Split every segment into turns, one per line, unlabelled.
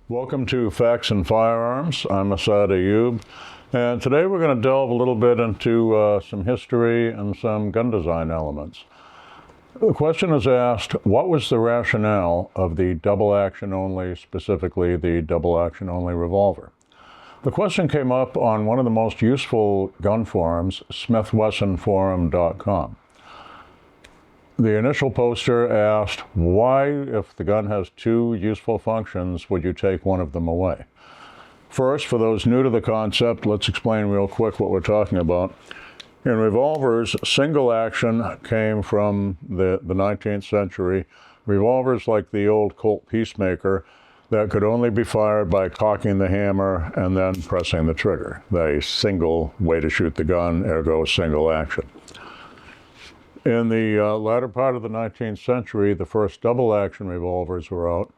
Welcome to Facts and Firearms. I'm Massad Ayoob, and today we're going to delve a little bit into some history and some gun design elements. The question is asked, what was the rationale of the double action only, specifically the double action only revolver? The question came up on one of the most useful gun forums, smithwessonforum.com. The initial poster asked, why, if the gun has two useful functions, would you take one of them away? First, for those new to the concept, let's explain real quick what we're talking about. In revolvers, single action came from the 19th century. Revolvers like the old Colt Peacemaker that could only be fired by cocking the hammer and then pressing the trigger. A single way to shoot the gun, ergo single action. In the latter part of the 19th century, the first double-action revolvers were out,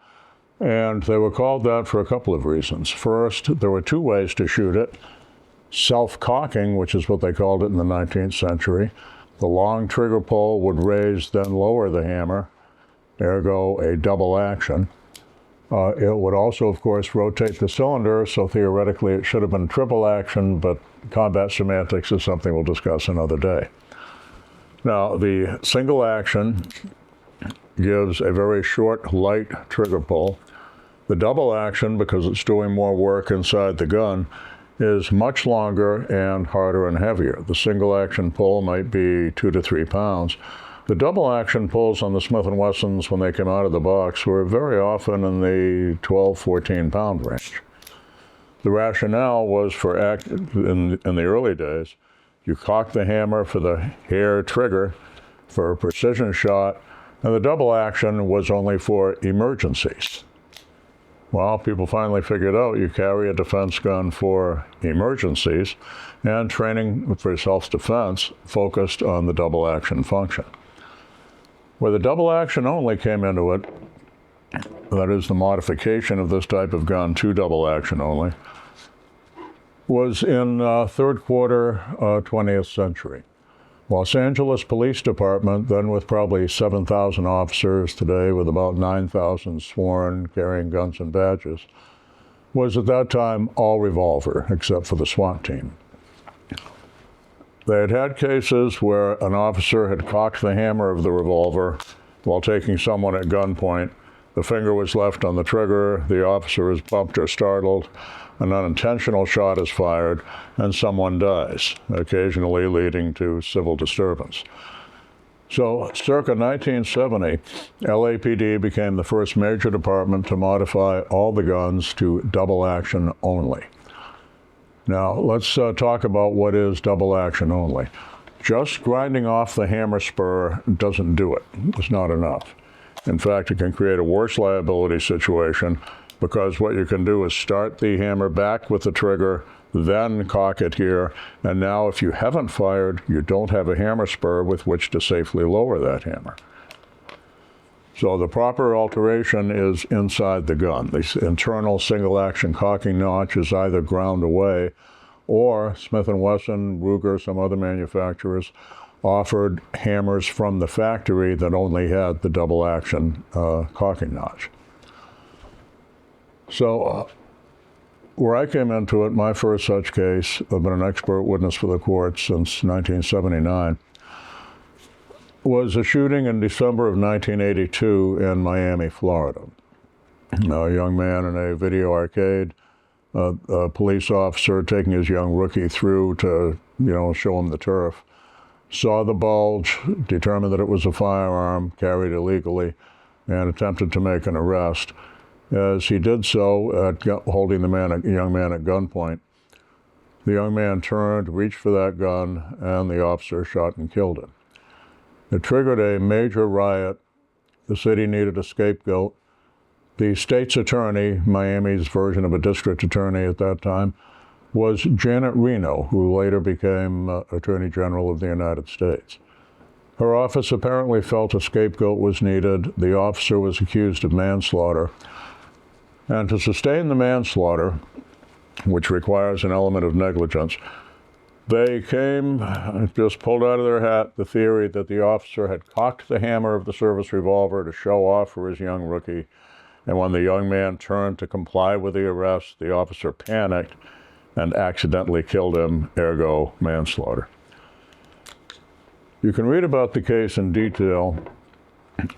and they were called that for a couple of reasons. First, there were two ways to shoot it. Self-cocking, which is what they called it in the 19th century. The long trigger pull would raise, then lower the hammer, ergo a double action. It would also, of course, rotate the cylinder, so theoretically it should have been triple action, but combat semantics is something we'll discuss another day. Now, the single action gives a very short, light trigger pull. The double action, because it's doing more work inside the gun, is much longer and harder and heavier. The single action pull might be 2 to 3 pounds. The double action pulls on the Smith & Wessons when they came out of the box were very often in the 12, 14 pound range. The rationale was for, in the early days, you cock the hammer for the hair trigger for a precision shot, and the double action was only for emergencies. Well, people finally figured out you carry a defense gun for emergencies, and training for self-defense focused on the double action function. Where the double action only came into it, that is the modification of this type of gun to double action only, was in third quarter 20th century. Los Angeles Police Department, then with probably 7,000 officers, today with about 9,000 sworn carrying guns and badges, was at that time all revolver except for the SWAT team. They had had cases where an officer had cocked the hammer of the revolver while taking someone at gunpoint. The finger was left on the trigger, the officer is bumped or startled, an unintentional shot is fired, and someone dies, occasionally leading to civil disturbance. So, circa 1970, LAPD became the first major department to modify all the guns to double action only. Now, let's talk about what is double action only. Just grinding off the hammer spur doesn't do it. It's not enough. In fact, it can create a worse liability situation, because what you can do is start the hammer back with the trigger, then cock it here, and now if you haven't fired, you don't have a hammer spur with which to safely lower that hammer. So the proper alteration is inside the gun. The internal single-action cocking notch is either ground away, or Smith & Wesson, Ruger, some other manufacturers offered hammers from the factory that only had the double-action cocking notch. So where I came into it, my first such case, I've been an expert witness for the court since 1979, was a shooting in December of 1982 in Miami, Florida. A young man in a video arcade, a police officer taking his young rookie through to, show him the turf, saw the bulge, determined that it was a firearm carried illegally, and attempted to make an arrest. As he did so, holding the young man at gunpoint, the young man turned, reached for that gun, and the officer shot and killed him. It triggered a major riot. The city needed a scapegoat. The state's attorney, Miami's version of a district attorney at that time, was Janet Reno, who later became Attorney General of the United States. Her office apparently felt a scapegoat was needed. The officer was accused of manslaughter. And to sustain the manslaughter, which requires an element of negligence, They just pulled out of their hat the theory that the officer had cocked the hammer of the service revolver to show off for his young rookie, and when the young man turned to comply with the arrest, the officer panicked and accidentally killed him, ergo manslaughter. You can read about the case in detail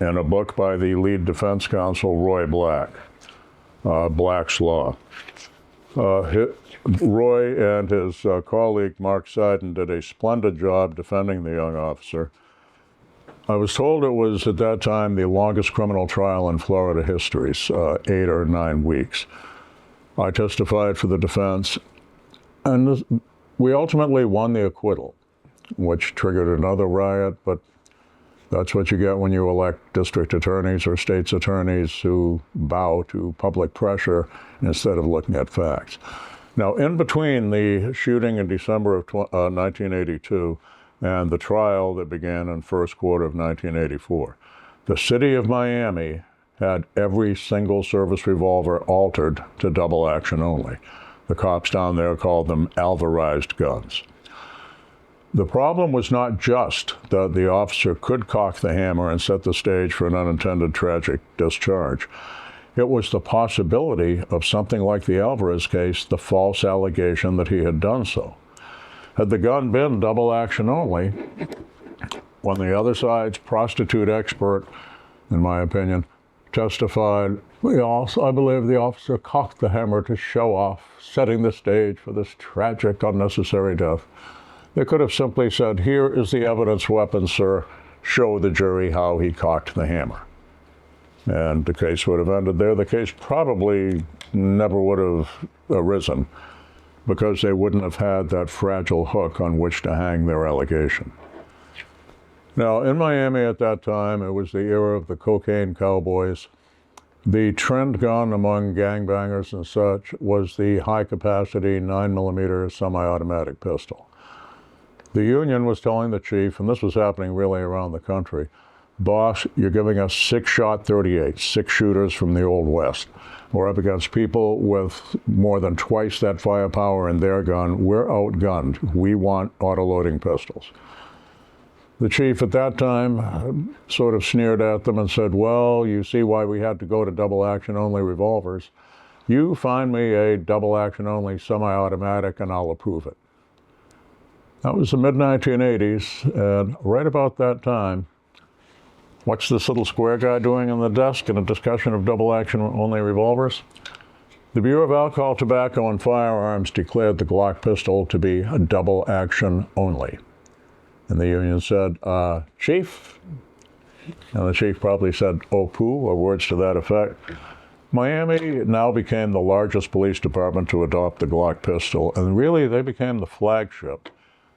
in a book by the lead defense counsel, Roy Black, Black's Law. Roy and his colleague, Mark Seiden, did a splendid job defending the young officer. I was told it was, at that time, the longest criminal trial in Florida history, 8 or 9 weeks. I testified for the defense, and we ultimately won the acquittal, which triggered another riot, but that's what you get when you elect district attorneys or state's attorneys who bow to public pressure instead of looking at facts. Now, in between the shooting in December of 1982 and the trial that began in first quarter of 1984, the city of Miami had every single service revolver altered to double action only. The cops down there called them Alvarized guns. The problem was not just that the officer could cock the hammer and set the stage for an unintended tragic discharge. It was the possibility of something like the Alvarez case, the false allegation that he had done so. Had the gun been double action only, when the other side's prostitute expert, in my opinion, testified, I believe the officer cocked the hammer to show off, setting the stage for this tragic, unnecessary death. They could have simply said, here is the evidence weapon, sir. Show the jury how he cocked the hammer. And the case would have ended there. The case probably never would have arisen because they wouldn't have had that fragile hook on which to hang their allegation. Now, in Miami at that time, it was the era of the cocaine cowboys. The trend gun among gangbangers and such was the high-capacity 9mm semi-automatic pistol. The union was telling the chief, and this was happening really around the country, boss, you're giving us 6-shot 38, 6 shooters from the Old West. We're up against people with more than twice that firepower in their gun. We're outgunned. We want autoloading pistols. The chief at that time sort of sneered at them and said, well, you see why we had to go to double action only revolvers. You find me a double action only semi-automatic and I'll approve it. That was the mid-1980s, and right about that time, what's this little square guy doing on the desk in a discussion of double-action-only revolvers? The Bureau of Alcohol, Tobacco, and Firearms declared the Glock pistol to be a double-action only. And the union said, Chief? And the chief probably said, oh, poo, or words to that effect. Miami now became the largest police department to adopt the Glock pistol, and really they became the flagship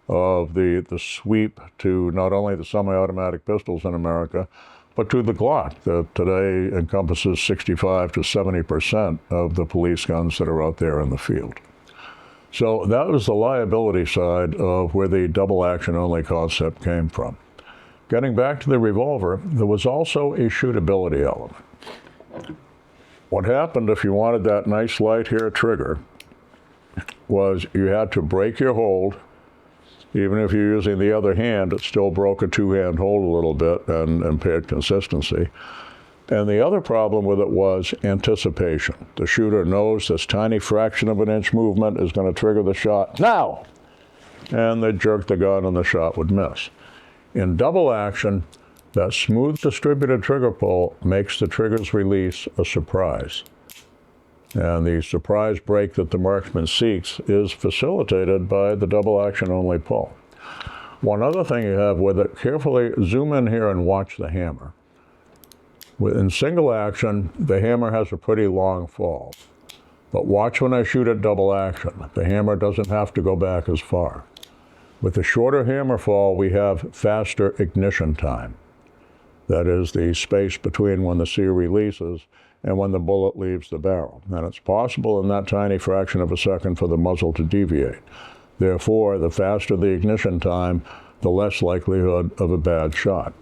of the sweep to not only the semi-automatic pistols in America, but to the Glock that today encompasses 65 to 70% of the police guns that are out there in the field. So that was the liability side of where the double action only concept came from. Getting back to the revolver, there was also a shootability element. What happened if you wanted that nice light hair trigger was you had to break your hold. Even if you're using the other hand, it still broke a two-hand hold a little bit and impaired consistency. And the other problem with it was anticipation. The shooter knows this tiny fraction of an inch movement is going to trigger the shot now. And they jerk the gun and the shot would miss. In double action, that smooth distributed trigger pull makes the trigger's release a surprise. And the surprise break that the marksman seeks is facilitated by the double action only pull. One other thing you have with it, carefully zoom in here and watch the hammer. In single action, the hammer has a pretty long fall. But watch when I shoot at double action. The hammer doesn't have to go back as far. With the shorter hammer fall, we have faster ignition time. That is the space between when the sear releases and when the bullet leaves the barrel. And it's possible in that tiny fraction of a second for the muzzle to deviate. Therefore, the faster the ignition time, the less likelihood of a bad shot.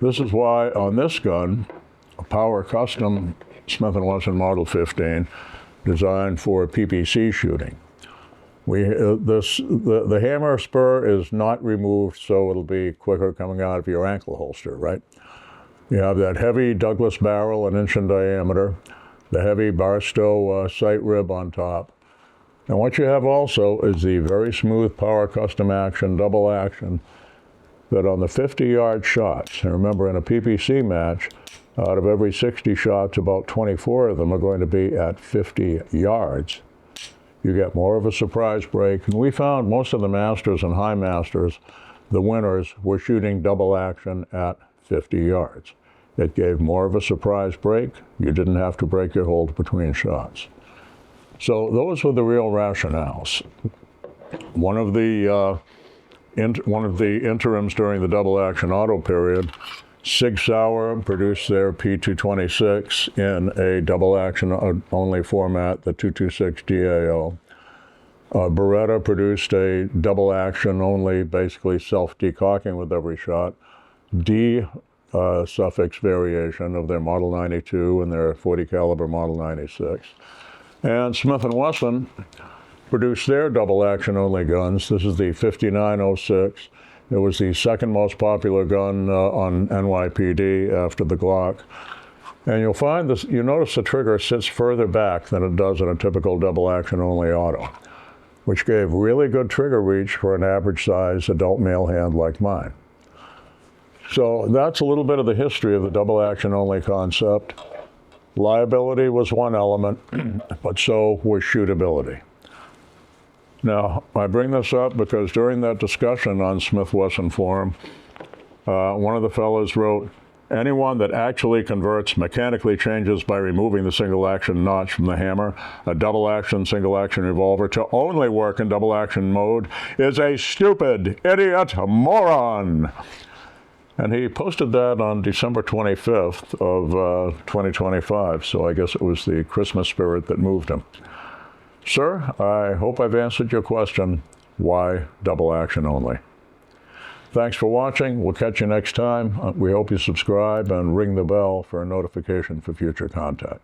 This is why on this gun, a Power Custom Smith & Wesson Model 15, designed for PPC shooting, The hammer spur is not removed, so it'll be quicker coming out of your ankle holster, right? You have that heavy Douglas barrel, 1 inch in diameter, the heavy Barstow sight rib on top. And what you have also is the very smooth power custom action, double action, that on the 50-yard shots, and remember in a PPC match, out of every 60 shots, about 24 of them are going to be at 50 yards. You get more of a surprise break. And we found most of the masters and high masters, the winners, were shooting double action at 50 yards. It gave more of a surprise break. You didn't have to break your hold between shots. So those were the real rationales. One of the interims during the double action auto period, Sig Sauer produced their P226 in a double action only format, the 226 DAO. Beretta produced a double action only, basically self-decocking with every shot, D suffix variation of their Model 92 and their 40 caliber Model 96. And Smith & Wesson produced their double action only guns. This is the 5906. It was the second most popular gun on NYPD after the Glock. And you'll find this, you notice the trigger sits further back than it does in a typical double action only auto, which gave really good trigger reach for an average size adult male hand like mine. So that's a little bit of the history of the double action only concept. Liability was one element, but so was shootability. Now, I bring this up because during that discussion on Smith Wesson forum, one of the fellows wrote, anyone that actually converts, mechanically changes by removing the single action notch from the hammer, a double action, single action revolver to only work in double action mode is a stupid, idiot, moron. And he posted that on December 25th of 2025, so I guess it was the Christmas spirit that moved him. Sir, I hope I've answered your question, why double action only? Thanks for watching. We'll catch you next time. We hope you subscribe and ring the bell for a notification for future content.